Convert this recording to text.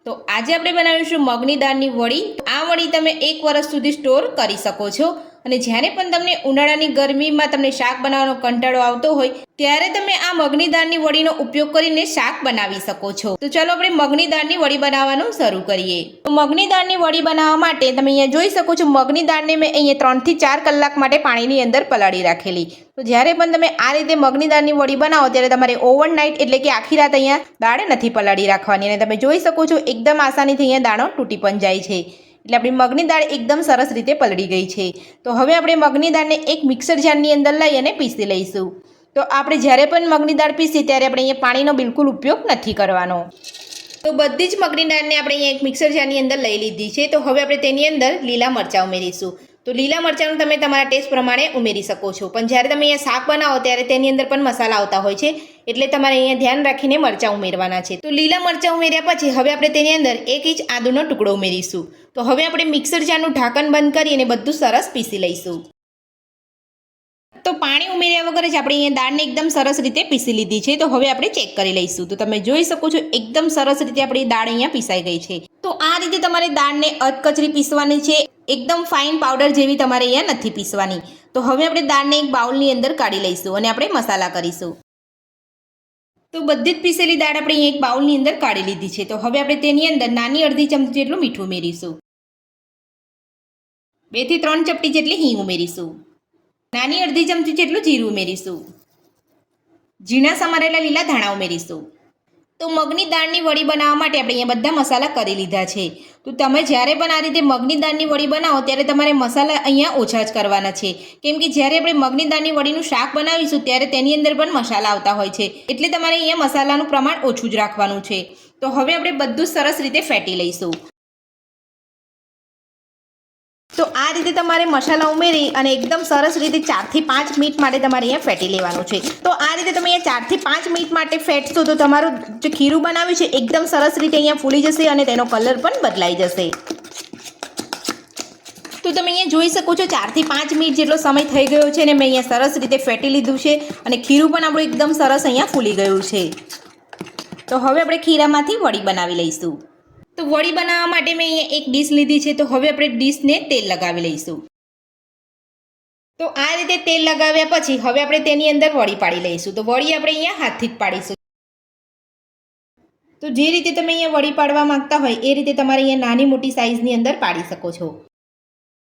તો આજે આપણે બનાવીશું મગની દાળની વડી। આ વડી તમે 1 વર્ષ સુધી સ્ટોર કરી શકો છો અને જ્યારે પણ તમને ઉનાળાની ગરમીમાં તમને શાક બનાવવાનો કંટાળો આવતો હોય ત્યારે તમે આ મગની દાળની વડીનો ઉપયોગ કરીને શાક બનાવી શકો છો। તો ચાલો આપણે મગની દાળની વડી બનાવવાનું શરૂ કરીએ। તો મગની દાળની વડી બનાવવા માટે તમે અહીંયા જોઈ શકો છો મગની દાળને મેં અહીંયા 3 થી 4 કલાક માટે પાણીની અંદર પલાળી રાખેલી। તો જ્યારે પણ તમે આ રીતે મગની દાળની વડી બનાવો ત્યારે તમારે ઓવરનાઇટ એટલે કે આખી રાત અહીંયા દાળ નથી પલાળી રાખવાની અને તમે જોઈ શકો છો એકદમ આસાનીથી અહીંયા દાણો તૂટી પણ જાય છે। એટલે આપણી મગની દાળ એકદમ સરસ રીતે પલળી ગઈ છે। તો હવે આપણે મગની દાળને એક મિક્સર જારની અંદર લઈ અને પીસી લઈશું। તો આપણે જ્યારે પણ મગની દાળ પીસીએ ત્યારે આપણે અહીંયા પાણીનો બિલકુલ ઉપયોગ નથી કરવાનો। તો બધી જ મગની દાળને આપણે અહીંયા એક મિક્સર જારની અંદર લઈ લીધી છે। તો હવે આપણે તેની અંદર લીલા મરચાં ઉમેરીશું। તો લીલા મરચાંનું તમે તમારા ટેસ્ટ પ્રમાણે ઉમેરી શકો છો, પણ જ્યારે તમે અહીંયા શાક બનાવો ત્યારે તેની અંદર પણ મસાલા આવતા હોય છે, એટલે તમારે અહીંયા ધ્યાન રાખીને મરચાં ઉમેરવાના છે। તો લીલા મરચાં ઉમેર્યા પછી હવે આપણે તેની અંદર 1 ઇંચ આદુનો ટુકડો ઉમેરીશું। તો હવે આપણે મિક્સર જારનું ઢાંકણ બંધ કરીને બધું સરસ પીસી લઈશું। તો પાણી ઉમેર્યા વગર જ આપણે અહીંયા દાળને એકદમ સરસ રીતે પીસી લીધી છે। તો હવે આપણે ચેક કરી લઈશું। તો તમે જોઈ શકો છો એકદમ સરસ રીતે આપણી દાળ અહીંયા પીસાઈ ગઈ છે। તો આ રીતે તમારે દાળને અધકચરી પીસવાની છે, એકદમ ફાઇન પાવડર જેવી તમારે અહીંયા નથી પીસવાની। તો હવે આપણે દાળને એક બાઉલની અંદર કાઢી લઈશું અને આપણે મસાલા કરીશું। તો બધી જ પીસેલી દાળ આપણે અહીંયા એક બાઉલની અંદર કાઢી લીધી છે। તો હવે આપણે તેની અંદર નાની અડધી ચમચી જેટલું મીઠું ઉમેરીશું, 2 થી 3 ચપટી જેટલી હિંગ ઉમેરીશું, નાની અડધી ચમચી જેટલું જીરું ઉમેરીશું, ઝીણા સમારેલા લીલા ધાણા ઉમેરીશું। તો મગની દાળની વડી બનાવવા માટે આપણે અહીંયા બધા મસાલા કરી લીધા છે। તો તમે જ્યારે પણ આ રીતે મગની દાળની વડી બનાવો ત્યારે તમારે મસાલા અહીંયા ઓછા જ કરવાના છે, કેમ કે જ્યારે આપણે મગની દાળની વડીનું શાક બનાવીશું ત્યારે તેની અંદર પણ મસાલા આવતા હોય છે, એટલે તમારે અહીંયા મસાલાનું પ્રમાણ ઓછું જ રાખવાનું છે। તો હવે આપણે બધું સરસ રીતે ફેટી લઈશું। તો આ રીતે તમારે મસાલા ઉમેરી અને એકદમ સરસ રીતે 4 થી 5 મિનિટ માટે તમારે અહીંયા ફેટી લેવાનું છે। તો આ રીતે તમે અહીંયા 4 થી 5 મિનિટ માટે ફેટશો તો તમારું જે ખીરું બનાવ્યું છે એકદમ સરસ રીતે અહીંયા ફૂલી જશે અને તેનો કલર પણ બદલાઈ જશે। તો તમે અહીંયા જોઈ શકો છો 4 થી 5 મિનિટ જેટલો સમય થઈ ગયો છે અને મેં અહીંયા સરસ રીતે ફેટી લીધું છે અને ખીરું પણ આપણું એકદમ સરસ અહીંયા ફૂલી ગયું છે। તો હવે આપણે ખીરામાંથી વડી બનાવી લઈશું। તો વડી બનાવવા માટે મેં અહીંયા એક ડીશ લીધી છે। તો હવે આપણે ડીશને તેલ લગાવી લઈશું। તો આ રીતે તેલ લગાવ્યા પછી હવે આપણે તેની અંદર વડી પાડી લઈશું। તો વડી આપણે અહીંયા હાથથી જ પાડીશું। તો જે રીતે તમે અહીંયા વડી પાડવા માંગતા હોય એ રીતે તમારે અહીંયા નાની મોટી સાઇઝની અંદર પાડી શકો છો।